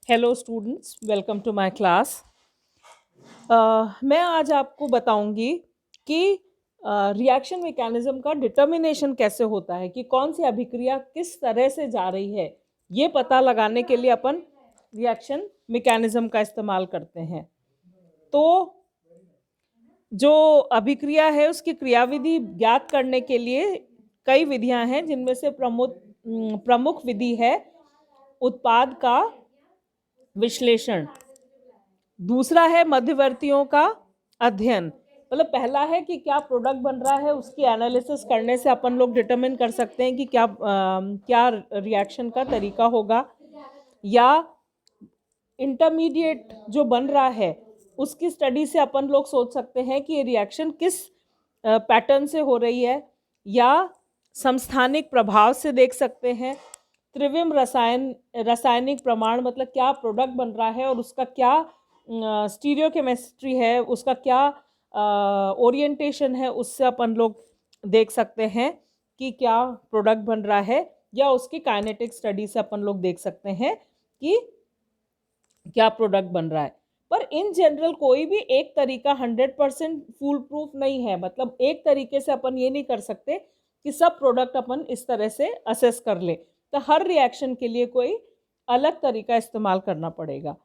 Hello students, welcome to my class. मैं आज आपको बताऊंगी कि रिएक्शन मैकेनिज्म का डिटर्मिनेशन कैसे होता है, कि कौन सी अभिक्रिया किस तरह से जा रही है। ये पता लगाने के लिए अपन रिएक्शन मैकेनिज्म का इस्तेमाल करते हैं। तो जो अभिक्रिया है उसकी क्रियाविधि ज्ञात करने के लिए कई विधियां हैं, जिनमें से प्रमुख विधि है उत्पाद का विश्लेषण। दूसरा है मध्यवर्तियों का अध्ययन। मतलब पहला है कि क्या प्रोडक्ट बन रहा है, उसकी एनालिसिस करने से अपन लोग डिटरमिन कर सकते हैं कि क्या रिएक्शन का तरीका होगा, या इंटरमीडिएट जो बन रहा है उसकी स्टडी से अपन लोग सोच सकते हैं कि ये रिएक्शन किस पैटर्न से हो रही है, या समस्थानिक प्रभाव से देख सकते हैं। त्रिविम रासायनिक प्रमाण, मतलब क्या प्रोडक्ट बन रहा है और उसका क्या स्टीरियोकेमिस्ट्री है, उसका क्या ओरिएंटेशन है, उससे अपन लोग देख सकते हैं कि क्या प्रोडक्ट बन रहा है, या उसकी काइनेटिक स्टडी से अपन लोग देख सकते हैं कि क्या प्रोडक्ट बन रहा है। पर इन जनरल कोई भी एक तरीका 100% फुल प्रूफ नहीं है। मतलब एक तरीके से अपन ये नहीं कर सकते कि सब प्रोडक्ट अपन इस तरह से असेस कर ले, तो हर रिएक्शन के लिए कोई अलग तरीका इस्तेमाल करना पड़ेगा।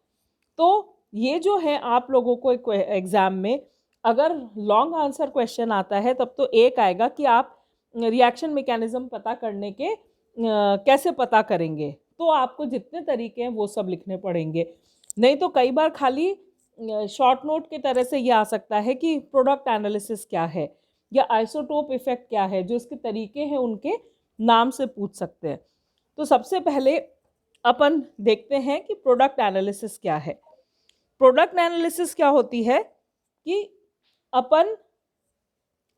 तो ये जो है आप लोगों को एग्जाम में अगर लॉन्ग आंसर क्वेश्चन आता है तब तो एक आएगा कि आप रिएक्शन मैकेनिज्म पता करने के कैसे पता करेंगे। तो आपको जितने तरीके हैं वो सब लिखने पड़ेंगे। नहीं तो कई बार खाली शॉर्ट नोट की तरह से ये आ सकता है कि प्रोडक्ट एनालिसिस क्या है, या आइसोटोप इफेक्ट क्या है, जो इसके तरीके हैं उनके नाम से पूछ सकते हैं। तो सबसे पहले अपन देखते हैं कि प्रोडक्ट एनालिसिस क्या है। प्रोडक्ट एनालिसिस क्या होती है कि अपन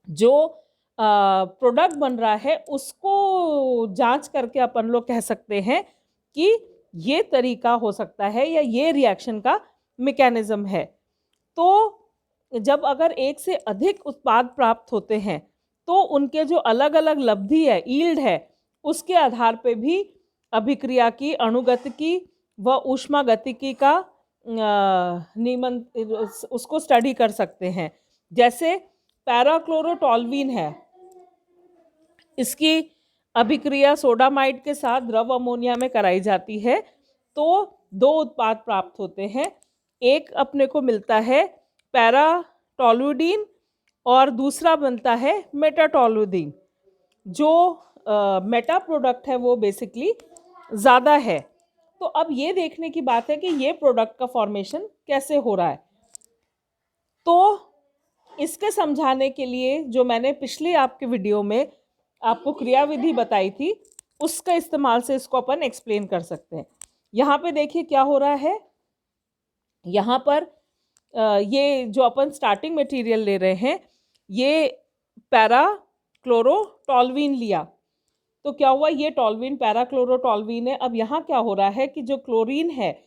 जो प्रोडक्ट बन रहा है उसको जांच करके अपन लोग कह सकते हैं कि ये तरीका हो सकता है या ये रिएक्शन का मैकेनिज्म है। तो जब अगर एक से अधिक उत्पाद प्राप्त होते हैं तो उनके जो अलग अलग लब्धि है, यील्ड है, उसके आधार पे भी अभिक्रिया की अणुगतिकी व ऊष्मागतिकी का नियमन उसको स्टडी कर सकते हैं। जैसे पैराक्लोरोटॉल्वीन है, इसकी अभिक्रिया सोडामाइड के साथ द्रव अमोनिया में कराई जाती है तो दो उत्पाद प्राप्त होते हैं। एक अपने को मिलता है पैराटोलुडीन और दूसरा बनता है मेटाटोलुडीन। जो मेटा प्रोडक्ट है वो बेसिकली ज़्यादा है। तो अब ये देखने की बात है कि ये प्रोडक्ट का फॉर्मेशन कैसे हो रहा है। तो इसके समझाने के लिए जो मैंने पिछले आपके वीडियो में आपको क्रियाविधि बताई थी, उसका इस्तेमाल से इसको अपन एक्सप्लेन कर सकते हैं। यहाँ पे देखिए क्या हो रहा है। यहाँ पर ये जो अपन स्टार्टिंग मटेरियल ले रहे हैं, ये पैराक्लोरोटॉल्वीन लिया, तो क्या हुआ, ये टॉल्वीन पैराक्लोरोटॉल्वीन है। अब यहाँ क्या हो रहा है कि जो क्लोरीन है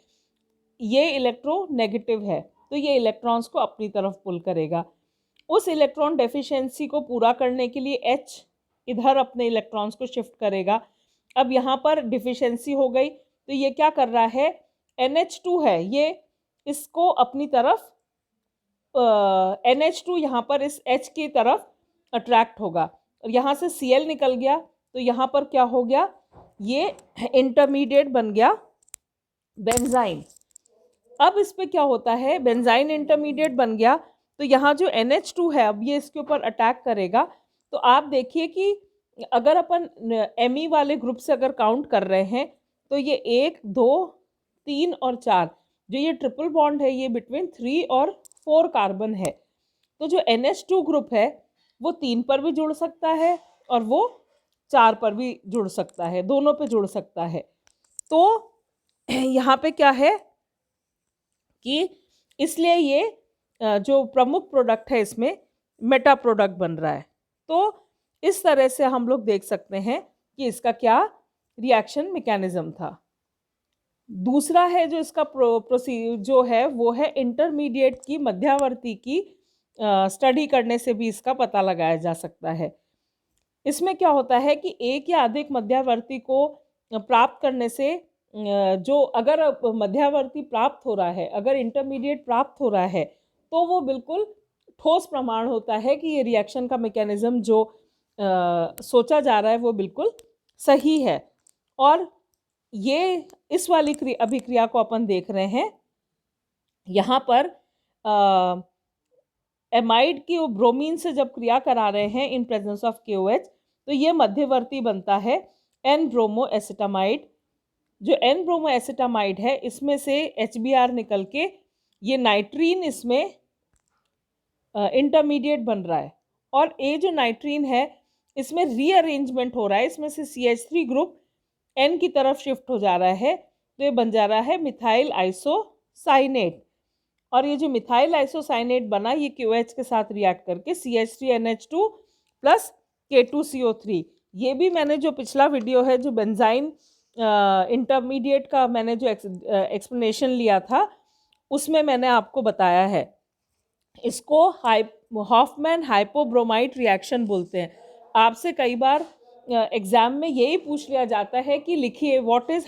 ये इलेक्ट्रोनेगेटिव है, तो ये इलेक्ट्रॉन्स को अपनी तरफ पुल करेगा। उस इलेक्ट्रॉन डेफिशिएंसी को पूरा करने के लिए H इधर अपने इलेक्ट्रॉन्स को शिफ्ट करेगा। अब यहाँ पर डिफिशिएंसी हो गई तो ये क्या कर रहा है, NH2 है, ये इसको अपनी तरफ NH2 यहाँ पर इस H की तरफ अट्रैक्ट होगा, और यहाँ से Cl निकल गया तो यहाँ पर क्या हो गया, ये इंटरमीडिएट बन गया बेंजाइन। अब इस पे क्या होता है, बेंजाइन इंटरमीडिएट बन गया तो यहाँ जो NH2 है अब ये इसके ऊपर अटैक करेगा। तो आप देखिए कि अगर अपन Me वाले ग्रुप से अगर काउंट कर रहे हैं तो ये 1 2 3 और 4, जो ये ट्रिपल बॉन्ड है ये बिटवीन 3 और 4 कार्बन है। तो जो NH2 ग्रुप है वो 3 पर भी जुड़ सकता है और वो 4 पर भी जुड़ सकता है, दोनों पे जुड़ सकता है। तो यहाँ पे क्या है कि इसलिए ये जो प्रमुख प्रोडक्ट है इसमें मेटा प्रोडक्ट बन रहा है। तो इस तरह से हम लोग देख सकते हैं कि इसका क्या रिएक्शन मैकेनिज्म था। दूसरा है जो इसका प्रोसीजर जो है वो है इंटरमीडिएट की, मध्यावर्ती की स्टडी करने से भी इसका पता लगाया जा सकता है। इसमें क्या होता है कि एक या अधिक मध्यावर्ती को प्राप्त करने से जो अगर मध्यावर्ती प्राप्त हो रहा है, अगर इंटरमीडिएट प्राप्त हो रहा है, तो वो बिल्कुल ठोस प्रमाण होता है कि ये रिएक्शन का मैकेनिज्म जो सोचा जा रहा है वो बिल्कुल सही है। और ये इस वाली अभिक्रिया को अपन देख रहे हैं यहाँ पर एमाइड की ब्रोमीन से जब क्रिया करा रहे हैं इन प्रेजेंस ऑफ KOH, तो ये मध्यवर्ती बनता है एन ब्रोमो एसिटामाइड। जो एन ब्रोमो एसिटामाइड है इसमें से HBr निकल के ये नाइट्रीन इसमें इंटरमीडिएट बन रहा है। और ये जो नाइट्रीन है इसमें रीअरेंजमेंट हो रहा है, इसमें से CH3 ग्रुप N की तरफ शिफ्ट हो जा रहा है, तो ये बन जा रहा है मिथाइल आइसोसाइनेट। और ये जो मिथाइल आइसोसाइनेट बना ये KOH के साथ रिएक्ट करके CH3NH2 प्लस K2CO3। ये भी मैंने जो पिछला वीडियो है जो बेंजाइन इंटरमीडिएट का मैंने जो एक्सप्लेनेशन लिया था उसमें मैंने आपको बताया है। इसको हॉफमैन हाइपोब्रोमाइड रिएक्शन बोलते हैं। आपसे कई बार एग्जाम में यही पूछ लिया जाता है कि लिखिए what is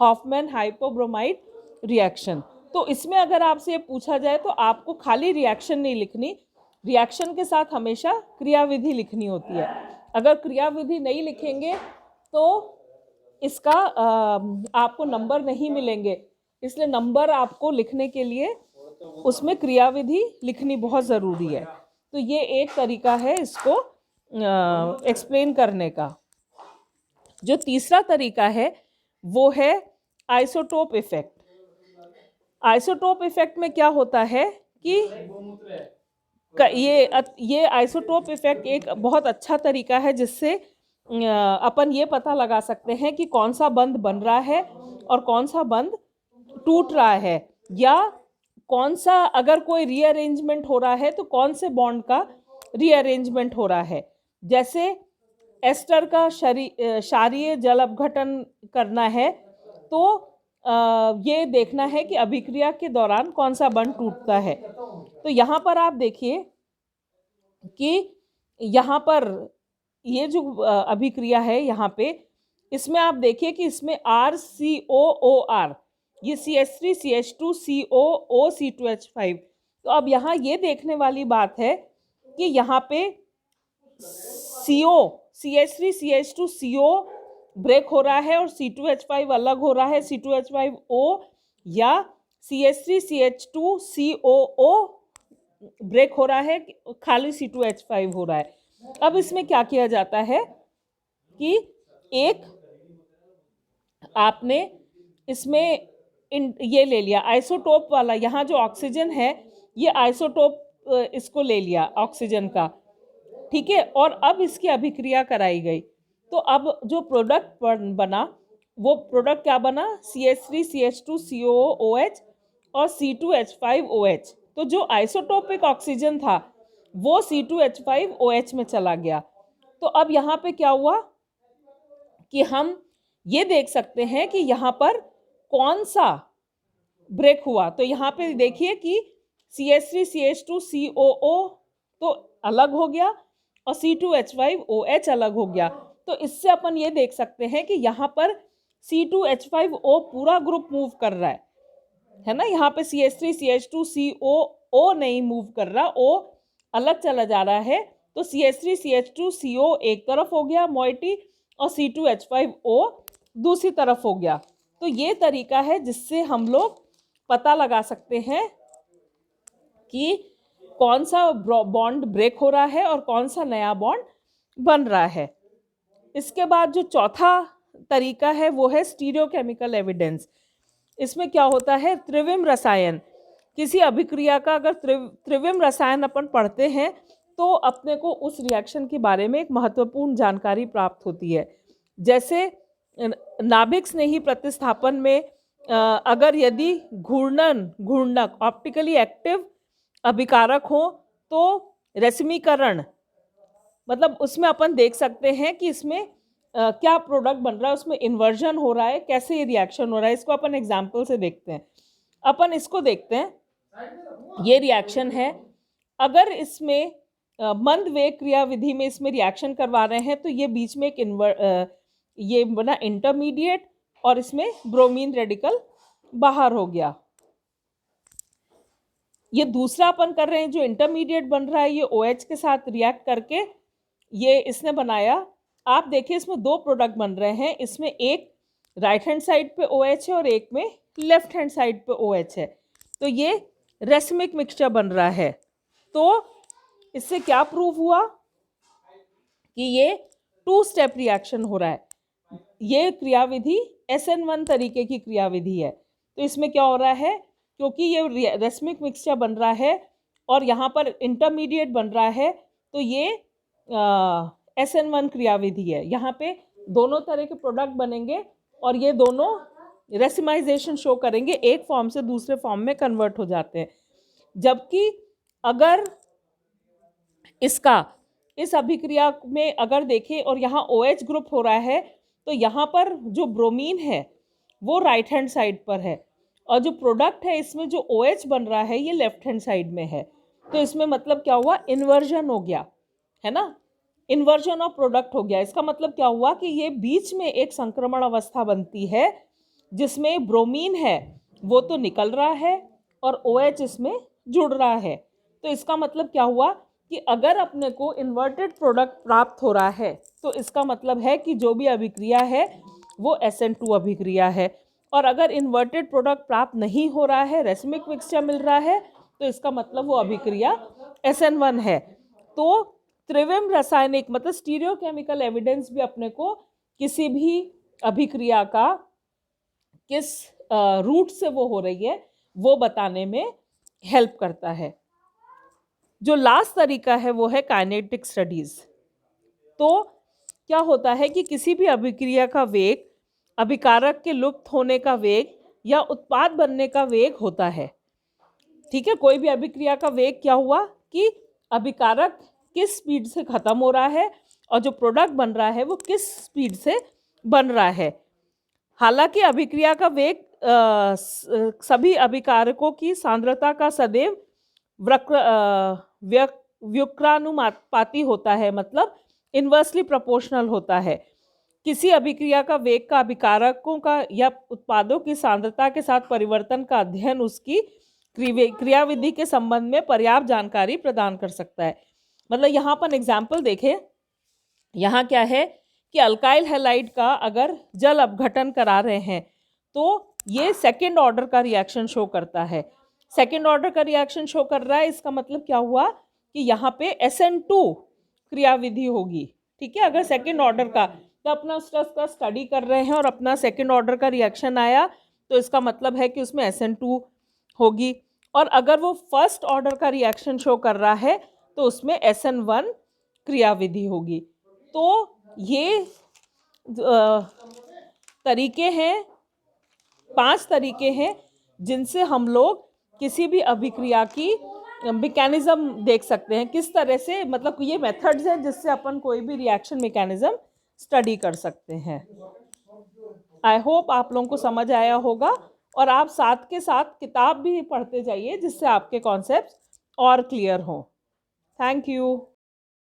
Hoffmann hypobromide reaction. तो इसमें अगर आपसे ये पूछा जाए तो आपको खाली रिएक्शन नहीं लिखनी, रिएक्शन के साथ हमेशा क्रियाविधि लिखनी होती है। अगर क्रियाविधि नहीं लिखेंगे तो इसका आपको नंबर नहीं मिलेंगे, इसलिए नंबर आपको लिखने के लिए उसमें क्रियाविधि लिखनी बहुत ज़रूरी है। तो ये एक तरीका है इसको एक्सप्लेन करने का। जो तीसरा तरीका है वो है आइसोटोप इफेक्ट। आइसोटोप इफेक्ट में क्या होता है कि ये आइसोटोप इफेक्ट एक बहुत अच्छा तरीका है जिससे अपन ये पता लगा सकते हैं कि कौन सा बंध बन रहा है और कौन सा बंध टूट रहा है, या कौन सा अगर कोई रीअरेंजमेंट हो रहा है तो कौन से बॉन्ड का रीअरेंजमेंट हो रहा है। जैसे एस्टर का क्षारीय जल अपघटन करना है तो ये देखना है कि अभिक्रिया के दौरान कौन सा बंध टूटता है। तो यहाँ पर आप देखिए कि यहाँ पर ये जो अभिक्रिया है यहाँ पे इसमें आप देखिए कि इसमें RCOOR ये CH3 CH2 COO C2H5। तो अब यहाँ ये देखने वाली बात है कि यहाँ पे CO CH3 CH2 CO break हो रहा है और C2H5 अलग हो रहा है C2H5O, या CH3 CH2 COO ब्रेक हो रहा है खाली C2H5 हो रहा है। अब इसमें क्या किया जाता है कि एक आपने इसमें ये ले लिया आइसोटोप वाला, यहाँ जो ऑक्सीजन है ये आइसोटोप इसको ले लिया ऑक्सीजन का, ठीक है। और अब इसकी अभिक्रिया कराई गई तो अब जो प्रोडक्ट बना वो प्रोडक्ट क्या बना, CH3 CH2 COOH और C2H5OH। तो जो आइसोटोपिक ऑक्सीजन था वो C2H5OH में चला गया। तो अब यहाँ पे क्या हुआ कि हम ये देख सकते हैं कि यहाँ पर कौन सा ब्रेक हुआ। तो यहाँ पे देखिए कि CH3 CH2 COO तो अलग हो गया और C2H5OH अलग हो गया। तो इससे अपन ये देख सकते हैं कि यहाँ पर C2H5O पूरा ग्रुप मूव कर रहा है ना। यहाँ पे CH3 CH2 COO नहीं मूव कर रहा, O अलग चला जा रहा है। तो CH3 CH2 CO एक तरफ हो गया मोइटी और C2H5O दूसरी तरफ हो गया। तो ये तरीका है जिससे हम लोग पता लगा सकते हैं कि कौन सा बॉन्ड ब्रेक हो रहा है और कौन सा नया बॉन्ड बन रहा है। इसके बाद जो चौथा तरीका है वो है स्टीरियोकेमिकल एविडेंस। इसमें क्या होता है, त्रिविम रसायन, किसी अभिक्रिया का अगर त्रिविम रसायन अपन पढ़ते हैं तो अपने को उस रिएक्शन के बारे में एक महत्वपूर्ण जानकारी प्राप्त होती है। जैसे नाभिक स्नेही प्रतिस्थापन में अगर यदि घूर्णक ऑप्टिकली एक्टिव अभिकारक हो तो रश्मीकरण, मतलब उसमें अपन देख सकते हैं कि इसमें क्या प्रोडक्ट बन रहा है, उसमें इन्वर्जन हो रहा है, कैसे ये रिएक्शन हो रहा है। इसको अपन एग्जाम्पल से देखते हैं। अपन इसको देखते हैं, ये रिएक्शन है। अगर इसमें मंद वेग क्रियाविधि में इसमें रिएक्शन करवा रहे हैं तो ये बीच में एक ये बना इंटरमीडिएट और इसमें ब्रोमीन रेडिकल बाहर हो गया। ये दूसरा अपन कर रहे हैं, जो इंटरमीडिएट बन रहा है ये OH के साथ रिएक्ट करके ये इसने बनाया। आप देखिए इसमें दो प्रोडक्ट बन रहे हैं, इसमें एक राइट हैंड साइड पे OH है और एक में लेफ्ट हैंड साइड पे OH है। तो ये रेसिमिक मिक्सचर बन रहा है। तो इससे क्या प्रूव हुआ कि ये 2 स्टेप रिएक्शन हो रहा है। ये क्रियाविधि SN1 तरीके की क्रियाविधि है। तो इसमें क्या हो रहा है, क्योंकि ये रेसिमिक मिक्सचर बन रहा है और यहाँ पर इंटरमीडिएट बन रहा है, तो ये SN1 क्रियाविधि है। यहाँ पे दोनों तरह के प्रोडक्ट बनेंगे और ये दोनों रेसिमाइजेशन शो करेंगे, एक फॉर्म से दूसरे फॉर्म में कन्वर्ट हो जाते हैं। जबकि अगर इस अभिक्रिया में अगर देखें और यहाँ OH ग्रुप हो रहा है, तो यहाँ पर जो ब्रोमीन है वो राइट हैंड साइड पर है और जो प्रोडक्ट है इसमें जो OH बन रहा है ये लेफ्ट हैंड साइड में है। तो इसमें मतलब क्या हुआ, इन्वर्जन हो गया, है ना, इन्वर्जन ऑफ प्रोडक्ट हो गया। इसका मतलब क्या हुआ कि ये बीच में एक संक्रमण अवस्था बनती है जिसमें ब्रोमीन है वो तो निकल रहा है और OH इसमें जुड़ रहा है। तो इसका मतलब क्या हुआ कि अगर अपने को इन्वर्टेड प्रोडक्ट प्राप्त हो रहा है तो इसका मतलब है कि जो भी अभिक्रिया है वो SN2 अभिक्रिया है। और अगर इन्वर्टेड प्रोडक्ट प्राप्त नहीं हो रहा है, रेसिमिक मिक्सचर मिल रहा है, तो इसका मतलब वो अभिक्रिया SN1 है। तो त्रिविम रासायनिक मतलब स्टीरियोकेमिकल एविडेंस भी अपने को किसी भी अभिक्रिया का किस रूट से वो हो रही है वो बताने में हेल्प करता है। जो लास्ट तरीका है वो है काइनेटिक स्टडीज। तो क्या होता है कि किसी भी अभिक्रिया का वेग अभिकारक के लुप्त होने का वेग या उत्पाद बनने का वेग होता है। ठीक है, कोई भी अभिक्रिया का वेग क्या हुआ कि अभिकारक किस स्पीड से खत्म हो रहा है और जो प्रोडक्ट बन रहा है वो किस स्पीड से बन रहा है। हालांकि अभिक्रिया का वेग सभी अभिकारकों की सांद्रता का सदैव व्युत्क्रमानुपाती होता है, मतलब इन्वर्सली प्रोपोर्शनल होता है। किसी अभिक्रिया का वेग का अभिकारकों का या उत्पादों की सांद्रता के साथ परिवर्तन का अध्ययन उसकी क्रियाविधि के संबंध में पर्याप्त जानकारी प्रदान कर सकता है। मतलब यहाँ पर एग्जाम्पल देखें, यहाँ क्या है कि अल्काइल हैलाइड का अगर जल अपघटन करा रहे हैं तो ये सेकेंड ऑर्डर का रिएक्शन शो करता है। सेकेंड ऑर्डर का रिएक्शन शो कर रहा है, इसका मतलब क्या हुआ कि यहाँ पे SN2 क्रियाविधि होगी। ठीक है, अगर सेकेंड ऑर्डर का, तो अपना स्ट्रेस का स्टडी कर रहे हैं और अपना सेकेंड ऑर्डर का रिएक्शन आया तो इसका मतलब है कि उसमें SN2 होगी। और अगर वो फर्स्ट ऑर्डर का रिएक्शन शो कर रहा है तो उसमें SN1 क्रियाविधि होगी। तो ये तरीके हैं, 5 तरीके हैं जिनसे हम लोग किसी भी अभिक्रिया की मैकेनिज्म देख सकते हैं, किस तरह से, मतलब ये मेथड्स हैं जिससे अपन कोई भी रिएक्शन मैकेनिज्म स्टडी कर सकते हैं। आई होप आप लोगों को समझ आया होगा और आप साथ के साथ किताब भी पढ़ते जाइए जिससे आपके कॉन्सेप्ट्स और क्लियर हों। Thank you.